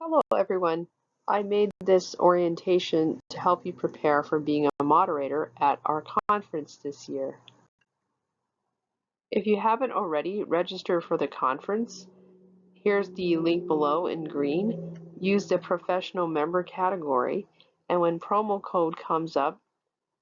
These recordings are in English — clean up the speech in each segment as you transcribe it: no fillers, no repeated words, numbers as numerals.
Hello everyone. I made this orientation to help you prepare for being a moderator at our conference this year. If you haven't already registered for the conference, here's the link below in green. Use the professional member category, and when promo code comes up,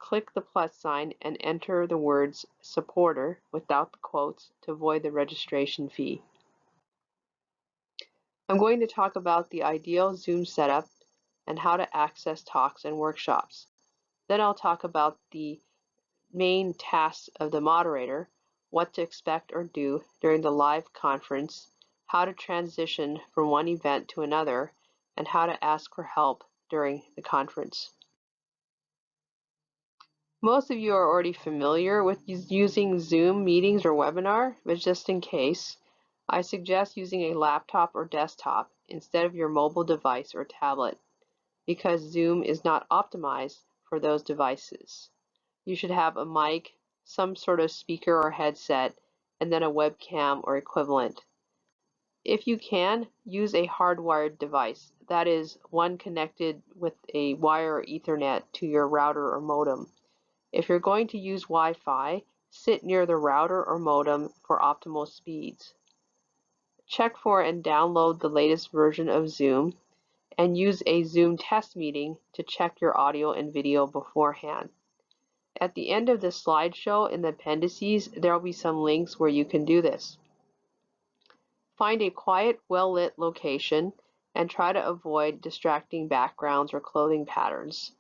click the plus sign and enter the words supporter without the quotes to avoid the registration fee. I'm going to talk about the ideal Zoom setup and how to access talks and workshops. Then I'll talk about the main tasks of the moderator, what to expect or do during the live conference, how to transition from one event to another, and how to ask for help during the conference. Most of you are already familiar with using Zoom meetings or webinar, but just in case, I suggest using a laptop or desktop instead of your mobile device or tablet, because Zoom is not optimized for those devices. You should have a mic, some sort of speaker or headset, and then a webcam or equivalent. If you can, use a hardwired device, that is, one connected with a wire or Ethernet to your router or modem. If you're going to use Wi-Fi, sit near the router or modem for optimal speeds. Check for and download the latest version of Zoom, and use a Zoom test meeting to check your audio and video beforehand. At the end of the slideshow in the appendices, there will be some links where you can do this. Find a quiet, well-lit location and try to avoid distracting backgrounds or clothing patterns.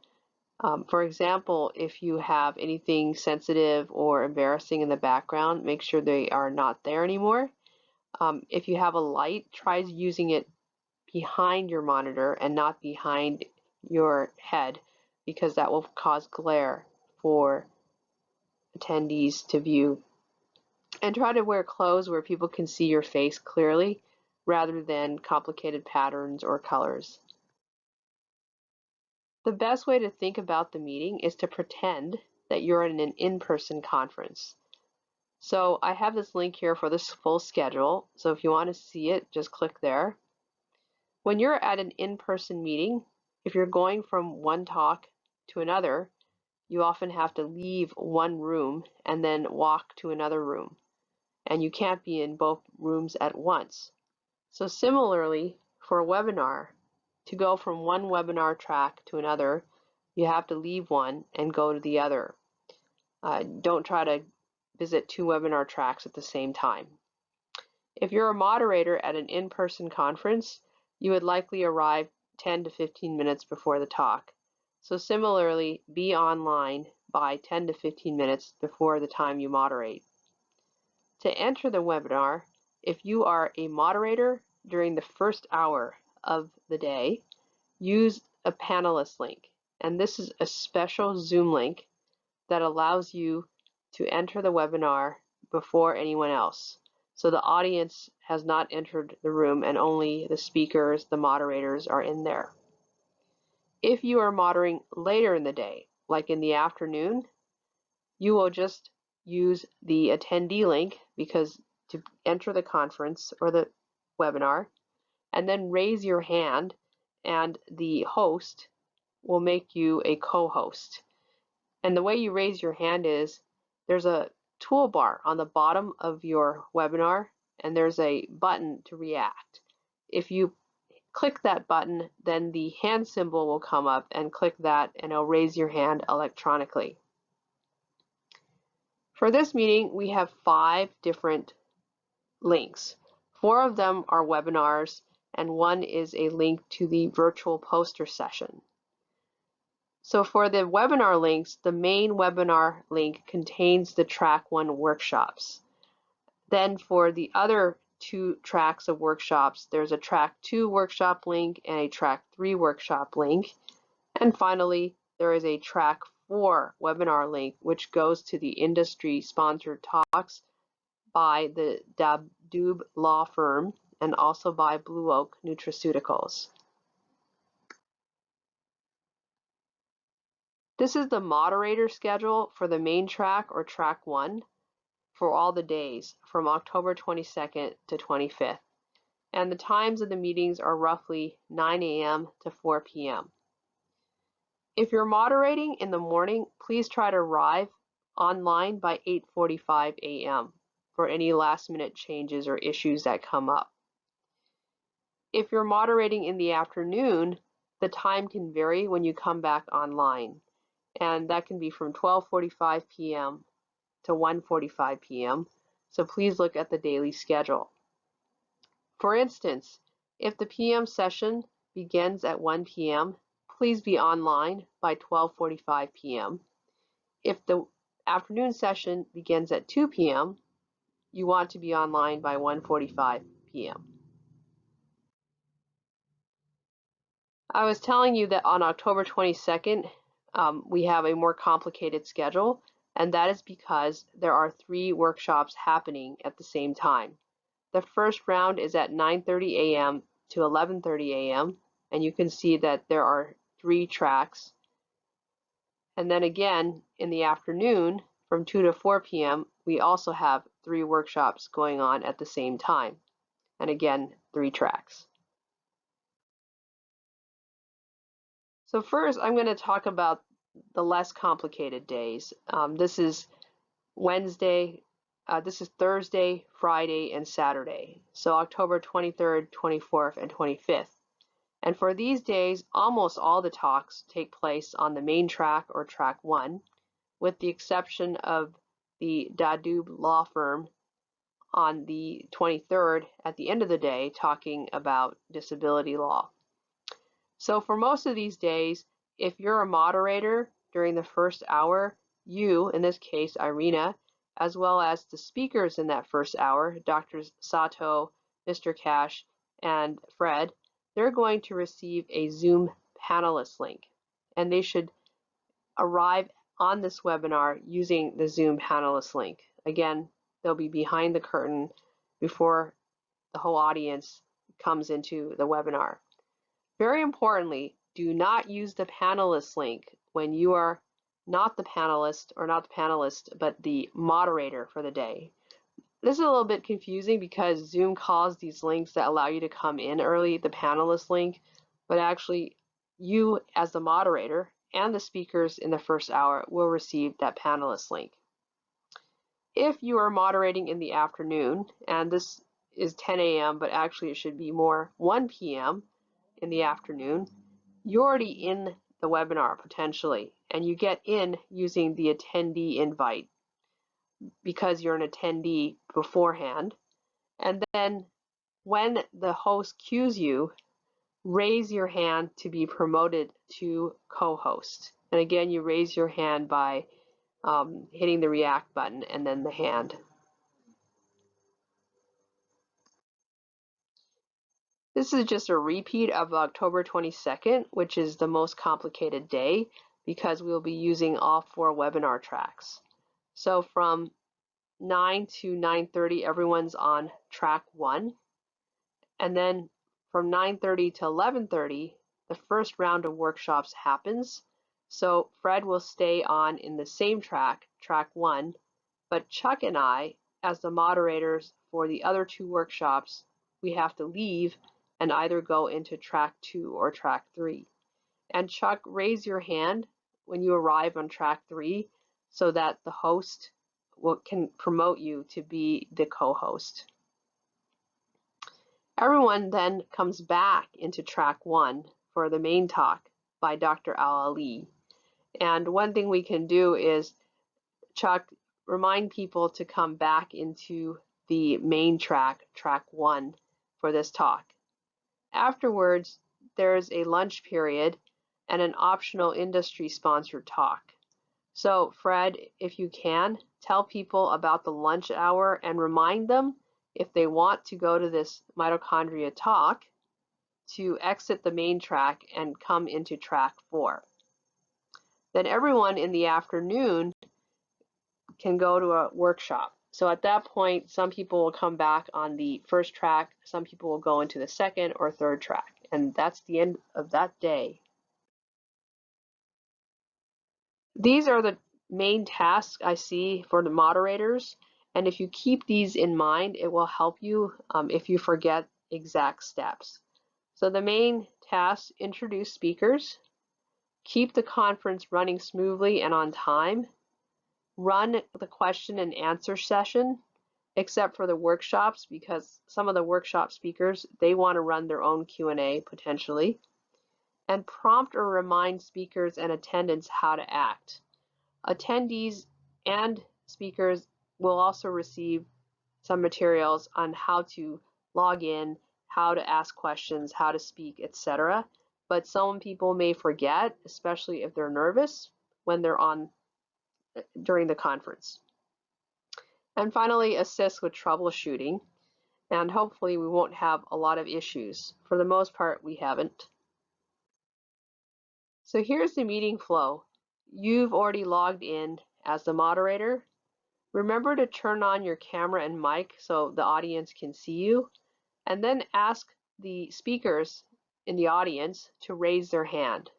For example, if you have anything sensitive or embarrassing in the background, make sure they are not there anymore. If you have a light, try using it behind your monitor and not behind your head, because that will cause glare for attendees to view. And try to wear clothes where people can see your face clearly rather than complicated patterns or colors. The best way to think about the meeting is to pretend that you're in an in-person conference. So I have this link here for this full schedule, so if you want to see it, just click there. When you're at an in-person meeting, if you're going from one talk to another, you often have to leave one room and then walk to another room, and you can't be in both rooms at once. So similarly, for a webinar, to go from one webinar track to another, you have to leave one and go to the other. Don't try to visit two webinar tracks at the same time. If you're a moderator at an in-person conference, you would likely arrive 10 to 15 minutes before the talk. So similarly, be online by 10 to 15 minutes before the time you moderate. To enter the webinar, if you are a moderator during the first hour of the day, use a panelist link. And this is a special Zoom link that allows you to enter the webinar before anyone else. So the audience has not entered the room and only the speakers, the moderators, are in there. If you are moderating later in the day, like in the afternoon, you will just use the attendee link because to enter the conference or the webinar, and then raise your hand, and the host will make you a co-host. And the way you raise your hand is there's a toolbar on the bottom of your webinar, and there's a button to react. If you click that button, then the hand symbol will come up, and click that and it'll raise your hand electronically. For this meeting, we have 5 different links. 4 of them are webinars, and 1 is a link to the virtual poster session. So for the webinar links, the main webinar link contains the track 1 workshops. Then for the other 2 tracks of workshops, there's a track 2 workshop link and a track 3 workshop link. And finally, there is a track 4 webinar link, which goes to the industry sponsored talks by the Dabdoob Law Firm and also by Blue Oak Nutraceuticals. This is the moderator schedule for the main track or track 1 for all the days from October 22nd to 25th. and the times of the meetings are roughly 9 a.m. to 4 p.m. If you're moderating in the morning, please try to arrive online by 8:45 a.m. for any last-minute changes or issues that come up. If you're moderating in the afternoon, the time can vary when you come back online, and that can be from 12:45 p.m. to 1:45 p.m. So please look at the daily schedule. For instance, if the PM session begins at 1 p.m., please be online by 12:45 p.m. If the afternoon session begins at 2 p.m., you want to be online by 1:45 p.m. I was telling you that on October 22nd, we have a more complicated schedule, and that is because there are 3 workshops happening at the same time. The first round is at 9:30 a.m. to 11:30 a.m., and you can see that there are 3 tracks. And then again, in the afternoon, from 2 to 4 p.m., we also have 3 workshops going on at the same time. And again, 3 tracks. So first, I'm going to talk about the less complicated days. This is Thursday, Friday, and Saturday. So October 23rd, 24th, and 25th. And for these days, almost all the talks take place on the main track or track 1, with the exception of the Dadub law firm on the 23rd at the end of the day talking about disability law. So for most of these days, if you're a moderator during the first hour, you, in this case, Irina, as well as the speakers in that first hour, Drs. Sato, Mr. Cash, and Fred, they're going to receive a Zoom panelist link, and they should arrive on this webinar using the Zoom panelist link. Again, they'll be behind the curtain before the whole audience comes into the webinar. Very importantly, do not use the panelist link when you are not the panelist, but the moderator for the day. This is a little bit confusing because Zoom calls these links that allow you to come in early the panelist link, but actually you as the moderator and the speakers in the first hour will receive that panelist link. If you are moderating in the afternoon, and this is 10 a.m., but actually it should be more 1 p.m. in the afternoon, you're already in the webinar potentially, and you get in using the attendee invite because you're an attendee beforehand. And then when the host cues you, raise your hand to be promoted to co-host. And again, you raise your hand by hitting the react button and then the hand. This is just a repeat of October 22nd, which is the most complicated day because we'll be using all 4 webinar tracks. So from 9 to 9:30, everyone's on track 1. And then from 9:30 to 11:30, the first round of workshops happens. So Fred will stay on in the same track, track 1, but Chuck and I, as the moderators for the other 2 workshops, we have to leave and either go into track 2 or track 3. And Chuck, raise your hand when you arrive on track 3 so that the host can promote you to be the co-host. Everyone then comes back into track 1 for the main talk by Dr. Al-Ali. And one thing we can do is, Chuck, remind people to come back into the main track, track 1, for this talk. Afterwards, there's a lunch period and an optional industry-sponsored talk. So Fred, if you can, tell people about the lunch hour and remind them, if they want to go to this mitochondria talk, to exit the main track and come into track 4. Then everyone in the afternoon can go to a workshop. So at that point, some people will come back on the first track, some people will go into the second or third track, and that's the end of that day. These are the main tasks I see for the moderators, and if you keep these in mind, it will help you if you forget exact steps. So the main tasks: introduce speakers, keep the conference running smoothly and on time, run the question and answer session, except for the workshops, because some of the workshop speakers, they want to run their own Q&A potentially, and prompt or remind speakers and attendants how to act. Attendees and speakers will also receive some materials on how to log in, how to ask questions, how to speak, etc. But some people may forget, especially if they're nervous when they're on during the conference. And finally, assist with troubleshooting. And hopefully we won't have a lot of issues. For the most part, we haven't. So here's the meeting flow. You've already logged in as the moderator. Remember to turn on your camera and mic so the audience can see you, and then ask the speakers in the audience to raise their hand.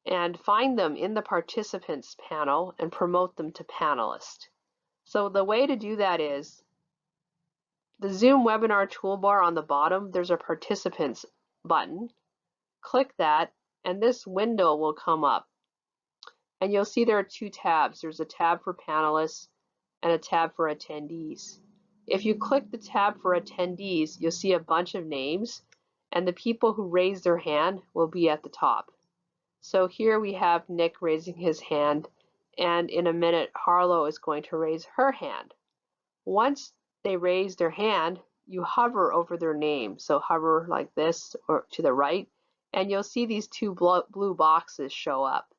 And find them in the participants panel and promote them to panelist. So the way to do that is the Zoom webinar toolbar on the bottom, there's a participants button. Click that and this window will come up. And you'll see there are two tabs. There's a tab for panelists and a tab for attendees. If you click the tab for attendees, you'll see a bunch of names, and the people who raise their hand will be at the top. So here we have Nick raising his hand, and in a minute Harlow is going to raise her hand. Once they raise their hand, you hover over their name. So hover like this or to the right, and you'll see these two blue boxes show up.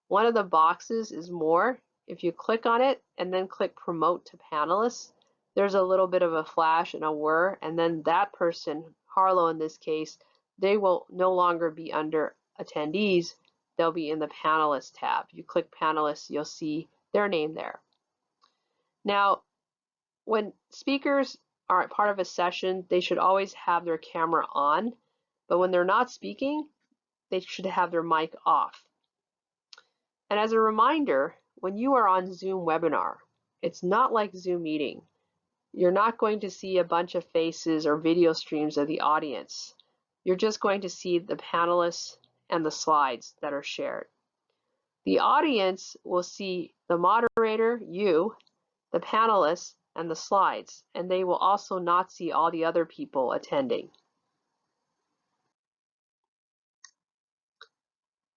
One of the boxes is more. If you click on it and then click promote to panelists, there's a little bit of a flash and a whir, and then that person, Harlow in this case, they will no longer be under attendees. They'll be in the panelists tab. You click panelists, you'll see their name there. Now, when speakers are part of a session, they should always have their camera on, but when they're not speaking, they should have their mic off. And as a reminder, when you are on Zoom webinar, it's not like Zoom meeting. You're not going to see a bunch of faces or video streams of the audience. You're just going to see the panelists and the slides that are shared. The audience will see the moderator, you, the panelists, and the slides, and they will also not see all the other people attending.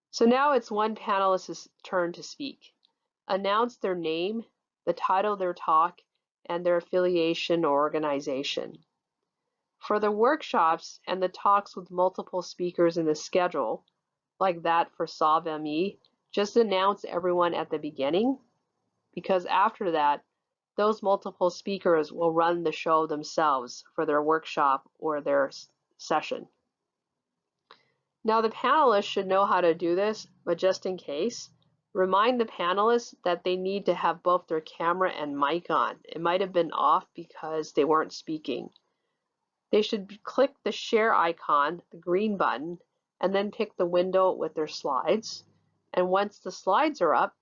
So now it's one panelist's turn to speak. Announce their name, the title of their talk, and their affiliation or organization. For the workshops and the talks with multiple speakers in the schedule, like that for SolveME, just announce everyone at the beginning, because after that, those multiple speakers will run the show themselves for their workshop or their session. Now the panelists should know how to do this, but just in case, remind the panelists that they need to have both their camera and mic on. It might have been off because they weren't speaking. They should click the share icon, the green button, and then pick the window with their slides. And once the slides are up,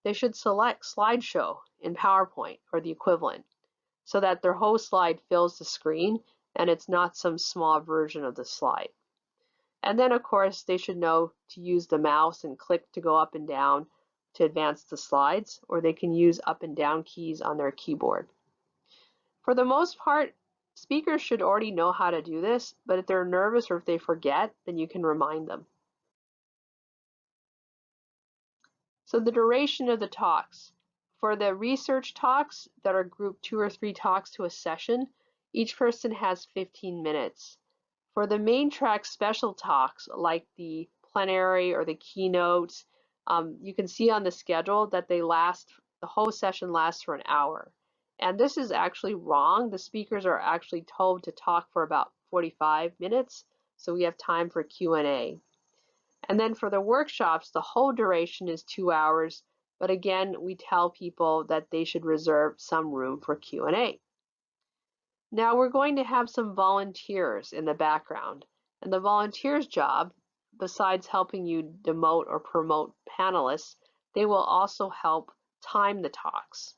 they should select slideshow in PowerPoint or the equivalent so that their whole slide fills the screen and it's not some small version of the slide. And then of course they should know to use the mouse and click to go up and down to advance the slides, or they can use up and down keys on their keyboard. For the most part, speakers should already know how to do this, but if they're nervous or if they forget, then you can remind them. So the duration of the talks. For the research talks that are grouped 2 or 3 talks to a session, each person has 15 minutes. For the main track special talks, like the plenary or the keynotes, you can see on the schedule that the whole session lasts for an hour. And this is actually wrong. The speakers are actually told to talk for about 45 minutes, so we have time for Q&A. And then for the workshops, the whole duration is 2 hours, but again, we tell people that they should reserve some room for Q&A. Now we're going to have some volunteers in the background, and the volunteers' job, besides helping you demote or promote panelists, they will also help time the talks.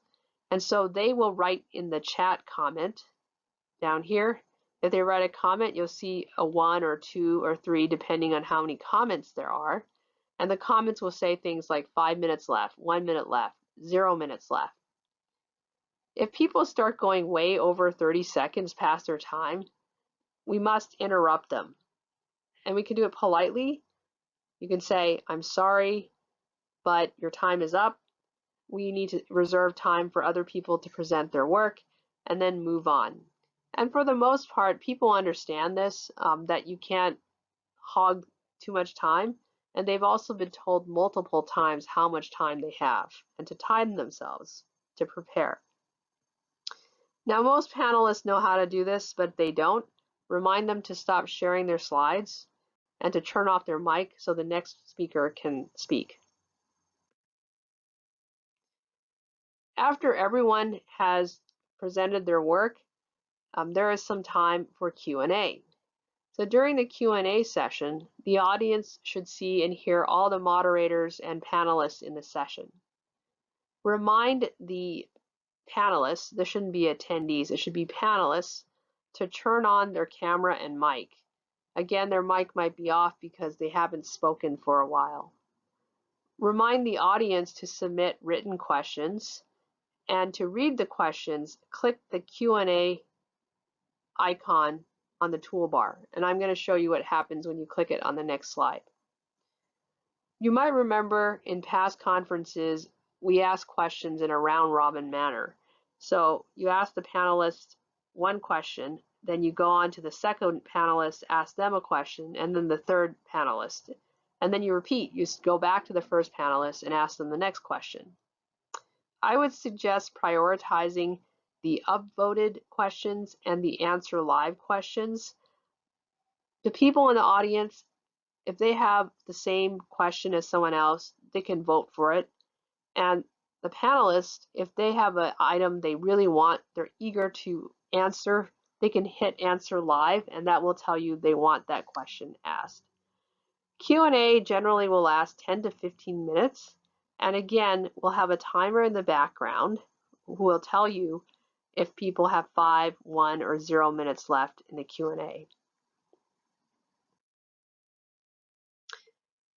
And so they will write in the chat comment down here, If they write a comment, you'll see a 1 or 2 or 3 depending on how many comments there are. And the comments will say things like 5 minutes left, 1 minute left, 0 minutes left. If people start going way over 30 seconds past their time, we must interrupt them. And we can do it politely. You can say, I'm sorry, but your time is up. We need to reserve time for other people to present their work, and then move on. And for the most part, people understand this, that you can't hog too much time, and they've also been told multiple times how much time they have and to time themselves to prepare. Now, most panelists know how to do this, but they don't. Remind them to stop sharing their slides and to turn off their mic so the next speaker can speak. After everyone has presented their work, there is some time for Q&A. So during the Q&A session, the audience should see and hear all the moderators and panelists in the session. Remind the panelists, this shouldn't be attendees, it should be panelists, to turn on their camera and mic. Again, their mic might be off because they haven't spoken for a while. Remind the audience to submit written questions, and to read the questions, click the Q&A icon on the toolbar, and I'm going to show you what happens when you click it on the next slide. You might remember in past conferences we ask questions in a round-robin manner. So you ask the panelists one question, then you go on to the second panelist, ask them a question, and then the third panelist. And then you repeat. You go back to the first panelist and ask them the next question. I would suggest prioritizing the upvoted questions and the answer live questions. The people in the audience, if they have the same question as someone else, they can vote for it. And the panelists, if they have an item they really want, they're eager to answer, they can hit answer live, and that will tell you they want that question asked. Q&A generally will last 10 to 15 minutes. And again, we'll have a timer in the background who will tell you if people have 5, 1, or 0 minutes left in the Q&A.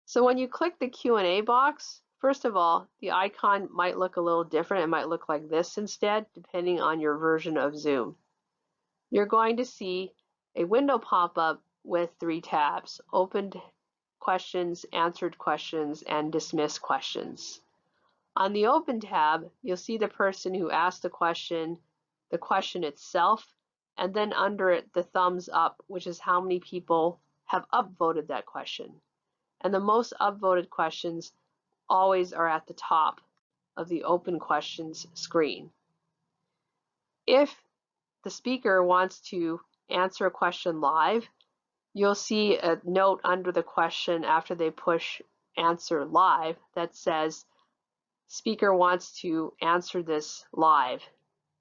So when you click the Q&A box, first of all, the icon might look a little different. It might look like this instead, depending on your version of Zoom. You're going to see a window pop up with 3 tabs: opened questions, answered questions, and dismissed questions. On the Open tab, you'll see the person who asked the question itself, and then under it, the thumbs up, which is how many people have upvoted that question. And the most upvoted questions always are at the top of the Open Questions screen. If the speaker wants to answer a question live, you'll see a note under the question after they push Answer Live that says, speaker wants to answer this live.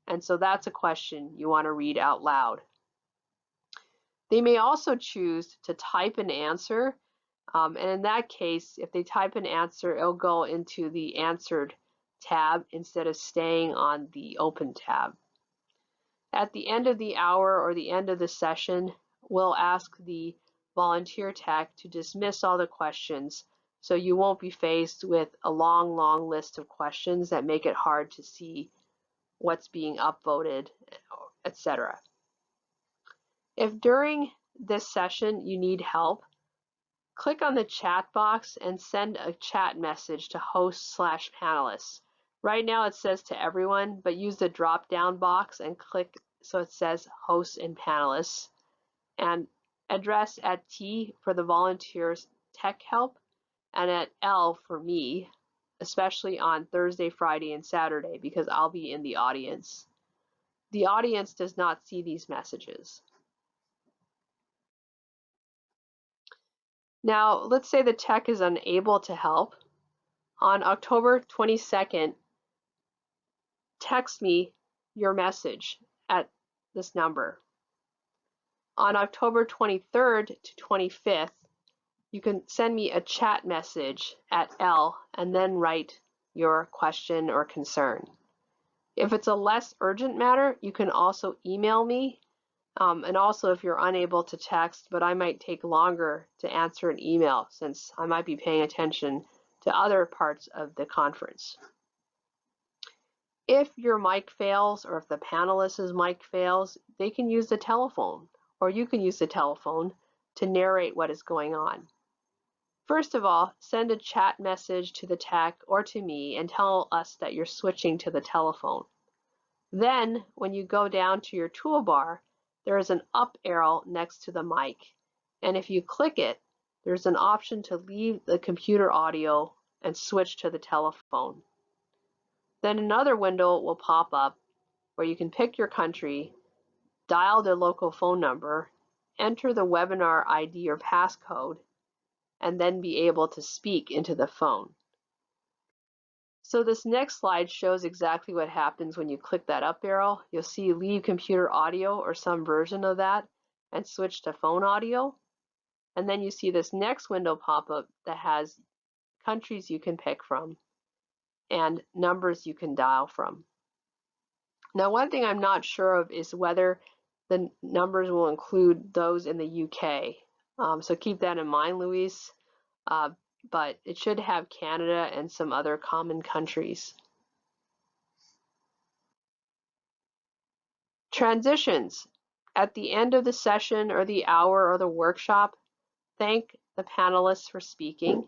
And so that's a question you want to read out loud. They may also choose to type an answer, and in that case, if they type an answer, it'll go into the Answered tab instead of staying on the Open tab. At the end of the hour or the end of the session, we'll ask the volunteer tech to dismiss all the questions, so you won't be faced with a long list of questions that make it hard to see what's being upvoted, etc. If during this session you need help, click on the chat box and send a chat message to host/panelists. Right now it says to everyone, but use the drop-down box and click so it says hosts and panelists, and address at T for the volunteers tech help, and at L for me, especially on Thursday, Friday, and Saturday, because I'll be in the audience. The audience does not see these messages. Now, let's say the tech is unable to help. On October 22nd, text me your message at this number. On October 23rd to 25th, you can send me a chat message at L and then write your question or concern. If it's a less urgent matter, you can also email me And also if you're unable to text, but I might take longer to answer an email since I might be paying attention to other parts of the conference. If your mic fails or if the panelist's mic fails, they can use the telephone, or you can use the telephone to narrate what is going on. First of all, send a chat message to the tech or to me and tell us that you're switching to the telephone. Then, when you go down to your toolbar, there is an up arrow next to the mic, and if you click it, there's an option to leave the computer audio and switch to the telephone. Then another window will pop up where you can pick your country, dial the local phone number, enter the webinar ID or passcode, and then be able to speak into the phone. So this next slide shows exactly what happens when you click that up arrow. You'll see leave computer audio or some version of that and switch to phone audio. And then you see this next window pop up that has countries you can pick from and numbers you can dial from. Now, one thing I'm not sure of is whether the numbers will include those in the UK. So keep that in mind, Louise. But it should have Canada and some other common countries. Transitions. At the end of the session or the hour or the workshop, thank the panelists for speaking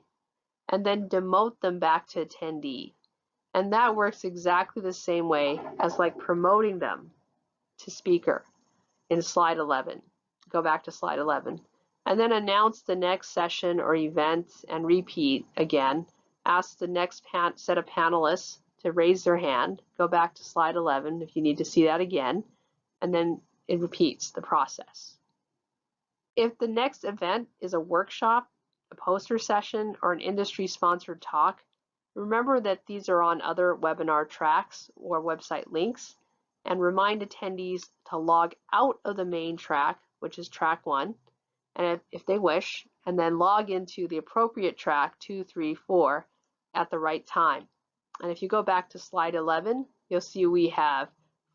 and then demote them back to attendee. And that works exactly the same way as like promoting them to speaker in slide 11. Go back to slide 11. And then announce the next session or event and repeat again. Ask the next set of panelists to raise their hand. Go back to slide 11 if you need to see that again. And then it repeats the process. If the next event is a workshop, a poster session, or an industry-sponsored talk, remember that these are on other webinar tracks or website links, and remind attendees to log out of the main track, which is track 1, and if they wish, and then log into the appropriate track 2, 3, 4 at the right time. And if you go back to slide 11, you'll see we have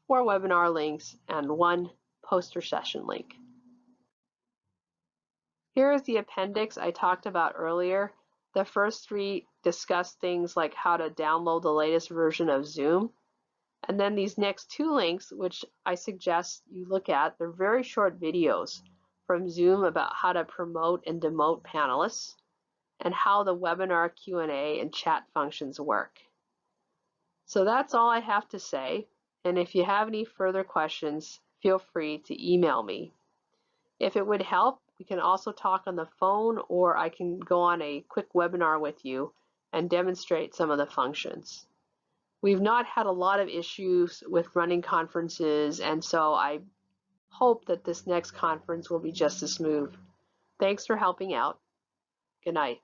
4 webinar links and 1 poster session link. Here is the appendix I talked about earlier. The first 3 discuss things like how to download the latest version of Zoom. And then these next 2 links, which I suggest you look at, they're very short videos from Zoom about how to promote and demote panelists and how the webinar Q&A and chat functions work. So that's all I have to say. And if you have any further questions, feel free to email me. If it would help, we can also talk on the phone, or I can go on a quick webinar with you and demonstrate some of the functions. We've not had a lot of issues with running conferences, and so I hope that this next conference will be just as smooth. Thanks for helping out. Good night.